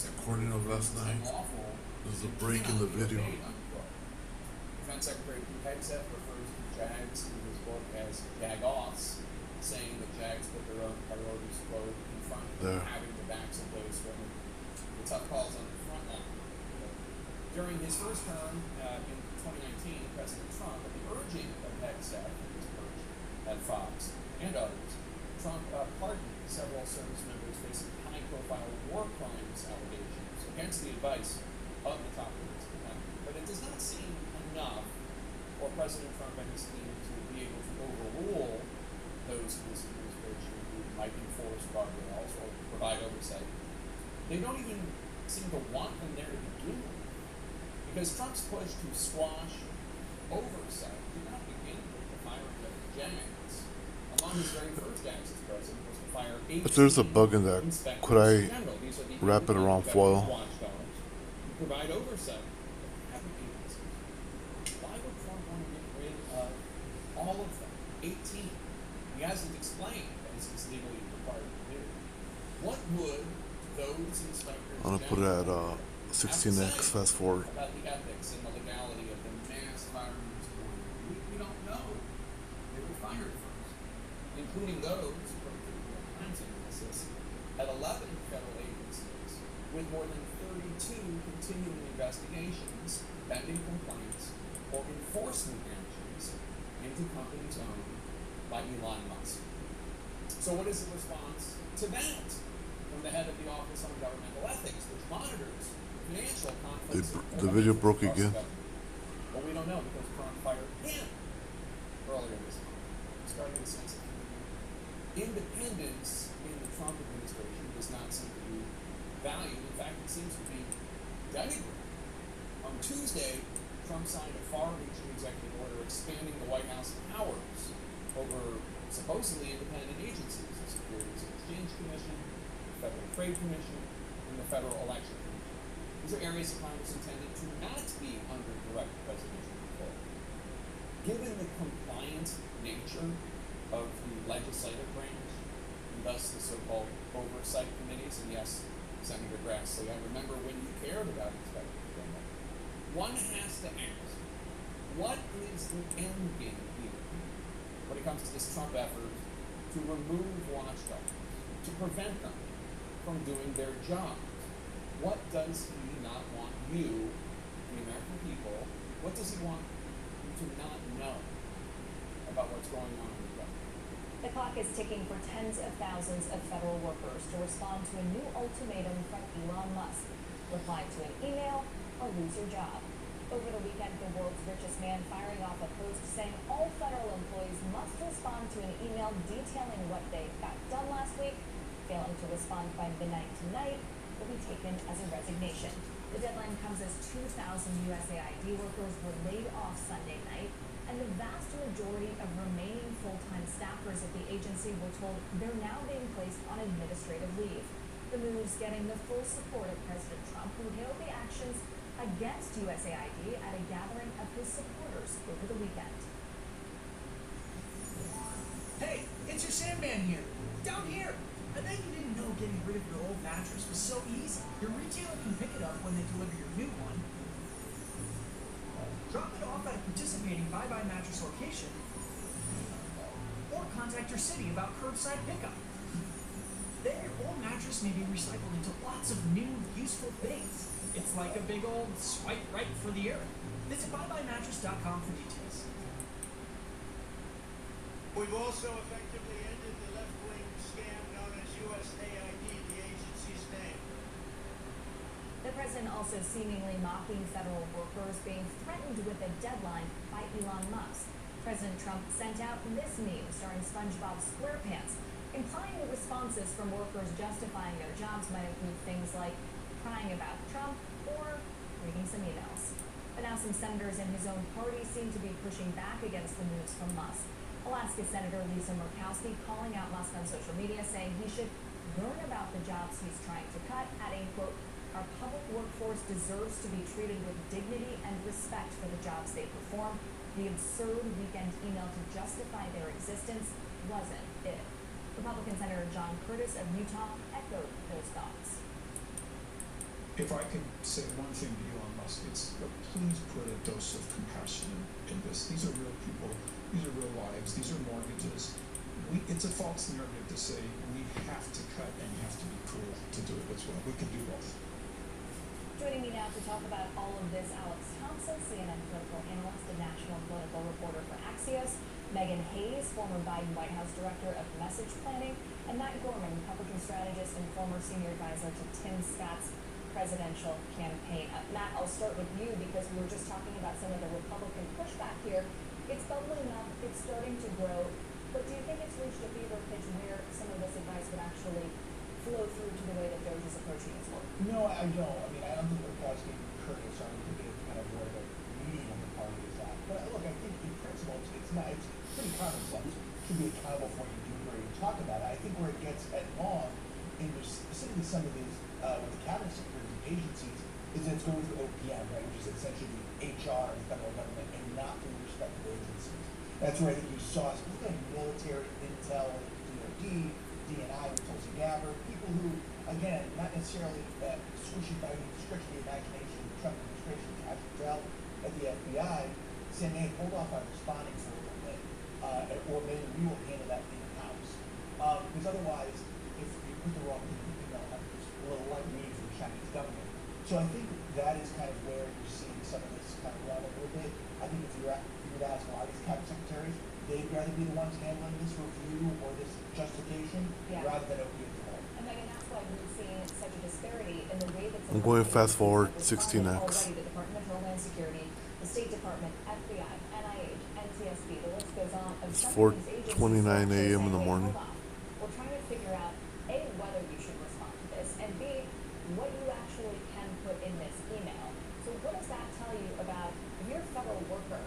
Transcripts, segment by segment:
According to last night, there's a break in the video. Defense Secretary Pete Hegseth refers to JAGs in his book as jag-offs, saying that JAGs put their own priorities, quote, in front of having the backs of those from the tough calls on the front line. During his first term in 2019, President Trump, at the urging of Hegseth and his perch at Fox and others, Trump pardoned several service members facing high-profile war crimes allegations against the advice of the top leaders of the country. But it does not seem enough for President Trump and his team to be able to overrule those in this administration who might enforce guardrails or provide oversight. They don't even seem to want them there to begin with, because Trump's push to squash oversight did not begin with the firing of JAGs. Among his very first acts as president was to fire 18 If there's a bug in that, could I wrap it around foil? Who provide oversight. Why would Trump want to get rid of all of them? 18. He hasn't explained, as he's legally required to do. What would those inspectors I'm gonna put it at 16x fast forward. About the ethics and the legality of the mass firing this morning? We don't know. They were fired first, including those from the crimes analysis at 11 federal agencies, with more than 32 continuing investigations, pending complaints, or enforcement actions into companies owned by Elon Musk. So what is the response to that from the head of the Office on Governmental Ethics, which monitors financial conflicts? The video broke again. Well, we don't know, because Trump fired him earlier this month, starting the sense of independence in the Trump administration does not seem to be valued. In fact, it seems to be denigrated. On Tuesday, Trump signed a far-reaching executive order expanding the White House powers over supposedly independent agencies, the Securities and Exchange Commission, the Federal Trade Commission, and the Federal Election Commission. These are areas of Congress intended to not be under direct presidential control. Given the compliant nature of the legislative branch, and thus the so-called oversight committees, and yes, Senator Grassley, I remember when you cared about Inspector General. One has to ask, what is the end game here when it comes to this Trump effort to remove watchdogs, to prevent them from doing their jobs? What does he not want you, the American people, what does he want you to not know about what's going on in the government? The clock is ticking for tens of thousands of federal workers to respond to a new ultimatum from Elon Musk. Reply to an email or lose your job. Over the weekend, the world's richest man firing off a post saying all federal employees must respond to an email detailing what they got done last week. Failing to respond by midnight tonight will be taken as a resignation. The deadline comes as 2,000 USAID workers were laid off Sunday night, and the vast majority of remaining full-time staffers at the agency were told they're now being placed on administrative leave. The move's getting the full support of President Trump, who hailed the actions against USAID at a gathering of his supporters over the weekend. Hey, it's your Sandman here. Down here. I bet you didn't know getting rid of your old mattress was so easy. Your retailer can pick it up when they deliver your new one. Drop it off at a participating Bye-Bye mattress location, or contact your city about curbside pickup. Then your old mattress may be recycled into lots of new, useful things. It's like a big old swipe right for the earth. Visit buyebuymattress.com for details. We've also effectively ended the left-wing scam known as USAID, the agency's name. The president also seemingly mocking federal workers being threatened with a deadline by Elon Musk. President Trump sent out this meme starring SpongeBob SquarePants, implying the responses from workers justifying their jobs might include things like crying about Trump or reading some emails. But now some senators in his own party seem to be pushing back against the moves from Musk. Alaska Senator Lisa Murkowski calling out Musk on social media, saying he should learn about the jobs he's trying to cut, adding, quote, "Our public workforce deserves to be treated with dignity and respect for the jobs they perform. The absurd weekend email to justify their existence wasn't it." Republican Senator John Curtis of Utah echoed those thoughts. if I could say one thing to Elon Musk, it's please put a dose of compassion in this. These are real people. These are real lives. These are mortgages. It's a false narrative to say we have to cut and you have to be cruel to do it as well. We can do both. Joining me now to talk about all of this, Alex Thompson, CNN political analyst and national political reporter for Axios, Megan Hayes, former Biden White House director of message planning, and Matt Gorman, Republican strategist and former senior advisor to Tim Scott's presidential campaign. Matt, I'll start with you because we were just talking about some of the Republican pushback here. It's bubbling up, it's starting to grow, but do you think it's reached a fever pitch where some of this advice would actually flow through to the way that Doge is approaching his work? No, I don't. I mean, I don't think we're asking Curtis on to get kind of where the median of the party is at. But look, I think in principle, it's pretty common sense to be accountable for what you do, where you talk about it. I think where it gets wrong, in specifically some of these with the cabinet secretaries and agencies, is that it's going through OPM, right, which is essentially the HR of the federal government, and not through the respective agencies. That's where I think you saw, specifically military, intel, DOD, DNI with Tulsi Gabbard, people who, again, not necessarily stretching the imagination of the Trump administration, Cash Patel at the FBI, saying, hey, hold off on responding for a little bit, or maybe we will handle that in-house. Because otherwise, if you put the wrong people, it's a little like me for the Chinese government. So I think that is kind of where you're seeing some of this kind of run a little bit. I think if you would ask a lot of these cabinet secretaries, they'd rather be the ones handling this review or this justification rather than OPM. And Megan, that's why we've seen such a disparity in the way that I'm going fast forward 16x. Already the Department of Homeland Security, the State Department, FBI, NIH, NTSB, the list goes on. It's 4:29 a.m. in the morning. We're trying to figure out A, whether you should respond to this, and B, what you actually can put in this email. So what does that tell you about if you're a federal worker?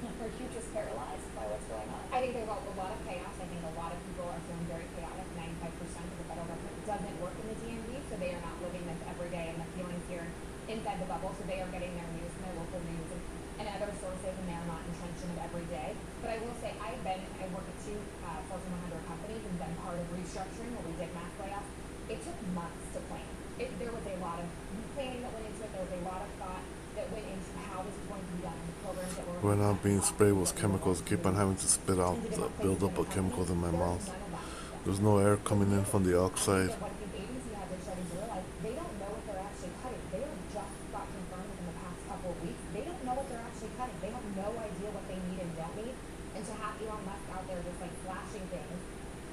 Are you just paralyzed by what's going on? I think there's a lot of chaos. I think a lot of people are feeling very chaotic. 95% of the federal government doesn't work in the DMV, so they are not living this every day and the feelings here inside the bubble. So they are getting their news from their local news and other sources, and they are not entrenched in it every day. But I will say I work at two Fortune 100 companies and been part of restructuring where we did mass layoffs. It took months to plan. There was a lot of planning that went into it. There was a lot of thought that went into how this was going to be done, the programs that were When I'm being sprayed with chemicals, keep on having to spit out the buildup of chemicals in my mouth. There's no air coming in from the outside. What the agency has, they're starting to realize they don't know what they're actually cutting. They have just got confirmed within the past couple of weeks. They don't know what they're actually cutting. They have no idea what they need and don't need. And to have Elon Musk out there just like flashing things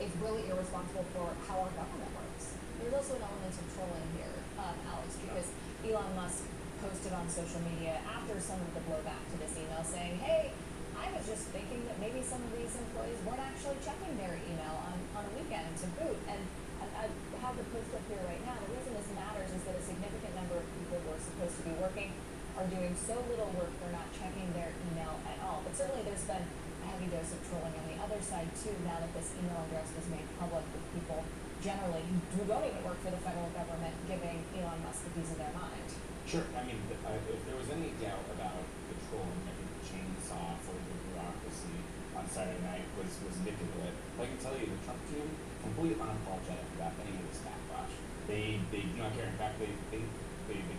is really irresponsible for how our government works. There's also an element of trolling here, Alex, because Elon Musk posted on social media after some of the blowback to this email saying, hey, I was just thinking that maybe some of these employees weren't actually checking their email on a weekend to boot. And I have the post up here right now. The reason this matters is that a significant number of people who are supposed to be working are doing so little work they're not checking their email at all. But certainly there's been a heavy dose of trolling on the other side too, now that this email address was made public, with people generally who don't even work for the federal government giving Elon Musk the piece of their mind. Sure. I mean, if there was any doubt about the trolling, I think the chainsaw for the bureaucracy on Saturday night was indicative of it. I can tell you, the Trump team completely unapologetic about any of this backlash. They do not care. In fact, they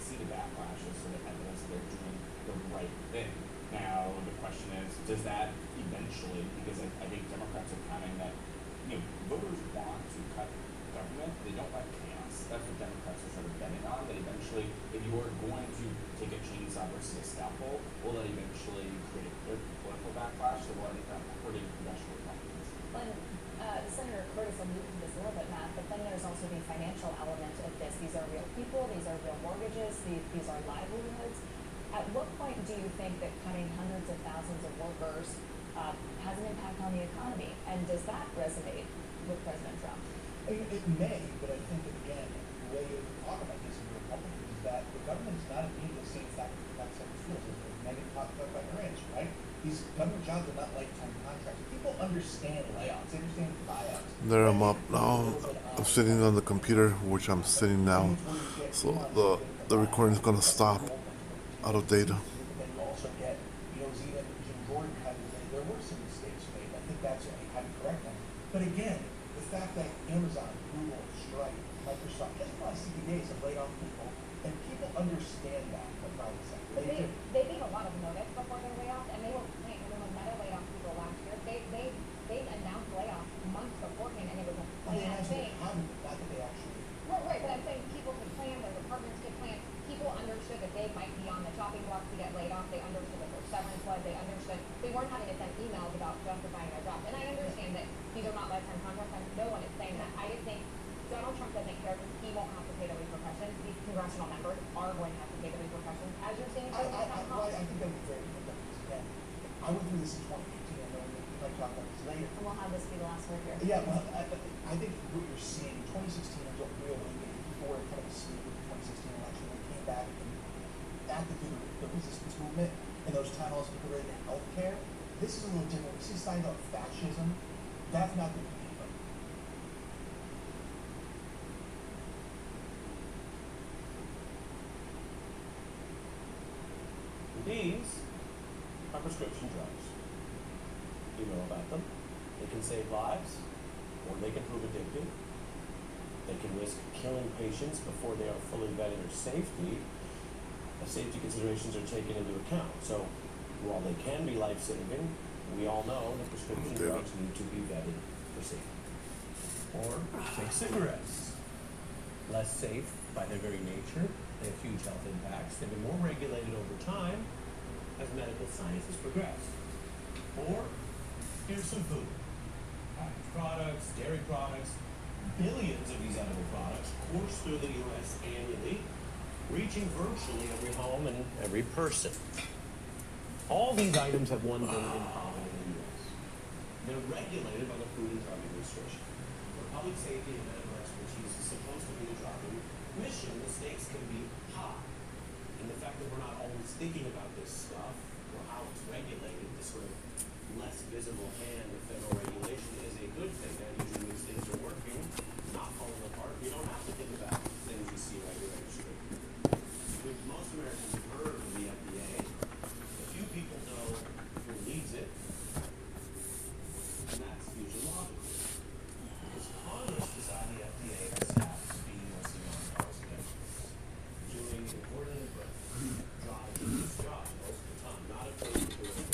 see the backlash as sort of evidence that they're doing the right thing. Now, the question is, does that eventually? Because I think Democrats are counting that voters want to cut government. They don't like chaos. That's what Democrats are sort of betting on. That eventually, if you are going to take a chainsaw versus a scalpel, will that eventually create a political backlash that will end up hurting congressional Republicans? Senator Curtis alluded to this a little bit, Matt, but then there's also the financial element of this. These are real people. These are real mortgages. These are livelihoods. At what point do you think that cutting hundreds of thousands of workers has an impact on the economy? And does that resonate with President Trump? It may, but I think, again, the way you talk about this in the Republicans is that the government is not immune to the same fact that feels. As Megan talked about by her age, right? These government jobs are not lifetime contracts. People understand layoffs. They understand buyouts. There I'm up now. I'm sitting on the computer, which I'm sitting now. So the recording is gonna stop out of data. Then you also get, even Jim Jordan had to say there were some mistakes made. I think that's how you correct them. But again, the fact that Amazon, Google, Stripe, Microsoft, just in the last 60 days have laid off people, and understand that, the private sector. But They they gave a lot of notice before their layoffs, and they were planning, when Meta laid off people last year, they announced layoffs months beforehand, and it was a and they planned actually thing. haven't, not that they actually. Right, but I'm saying people could plan, their departments could plan, people understood that they might be on the chopping block to get laid off, they understood that their severance was, they understood, they weren't having to send emails about justifying their jobs, and I understand that these are not lifetime contracts, and no one is saying that, I just think Donald Trump doesn't care, because he won't have to pay the repercussions, these congressional members are going to have to pay the repercussions, as you're saying, I think that would be very different, because again, I went through this in 2018, and then we might talk about this later. And we'll have this be the last word here. Yeah, well, I think what you're seeing, 2016 was a real awakening. People were kind of asleep with the 2016 election. They came back and acted through the resistance movement and those tunnels related to healthcare. This is a little different. This is signs of fascism. That's not the people. These are prescription drugs. You know about them. They can save lives, or they can prove addictive. They can risk killing patients before they are fully vetted or safety. Safety considerations are taken into account. So while they can be life-saving, we all know that prescription drugs need to be vetted for safety. Or take cigarettes. Less safe by their very nature. They have huge health impacts. They've been more regulated over time as medical science has progressed. Or here's some food. Packaged products, dairy products, billions of these edible products course through the U.S. annually, reaching virtually every home and every person. All these items have one thing in common in the U.S. They're regulated by the Food and Drug Administration. Where public safety and medical expertise is supposed to be the driving mission, the stakes can be high. And the fact that we're not always thinking about this stuff, or how it's regulated, this sort of less visible hand of federal regulation is a good thing. That usually means things are working, not falling apart. You don't have to think about things you see regulation. Most Americans have heard of the FDA. A few people know who leads it, and that's usually logical. Because Congress decided the FDA has staff to be listing on policy documents, doing important but dry business jobs most of the time, not opposed to doing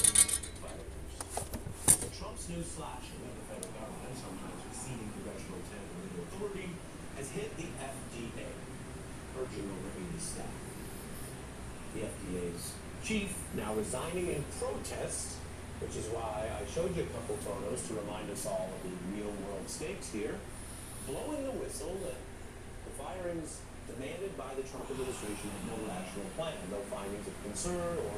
violations. So Trump's new slashing of the federal government, sometimes exceeding congressional intent or legal authority, has hit the FDA, purging over 80 staff. The FDA's chief now resigning in protest, which is why I showed you a couple photos to remind us all of the real world stakes here, blowing the whistle that the firings demanded by the Trump administration have no rational plan, no findings of concern or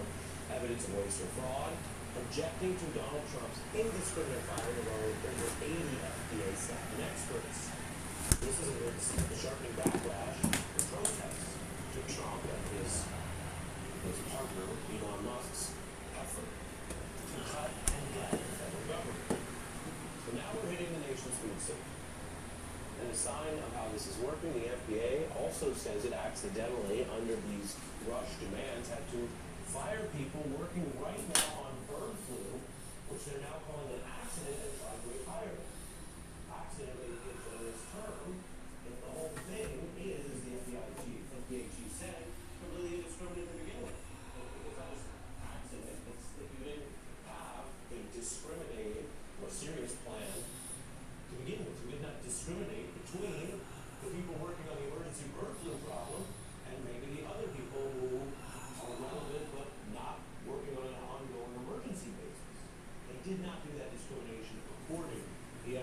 evidence of waste or fraud, objecting to Donald Trump's indiscriminate firing of over 80 FDA staff and experts. This is amidst the sharpening backlash and protests to Trump and his partner, Elon Musk's effort to cut and get the federal government. So now we're hitting the nation's food safety. And a sign of how this is working, the FDA also says it accidentally, under these rush demands, had to fire people working right now on bird flu, which they're now calling an accident and trying to rehire them. Accidentally gives them this term, and the whole thing is, as the FDA chief said, completely indiscriminate to begin with. Because that was accident, it's that you didn't have a discriminating or serious plan to begin with. You did not discriminate between the people working on the emergency bird flu problem and maybe the other people who are relevant but not working on an ongoing emergency basis. They did not do that discrimination according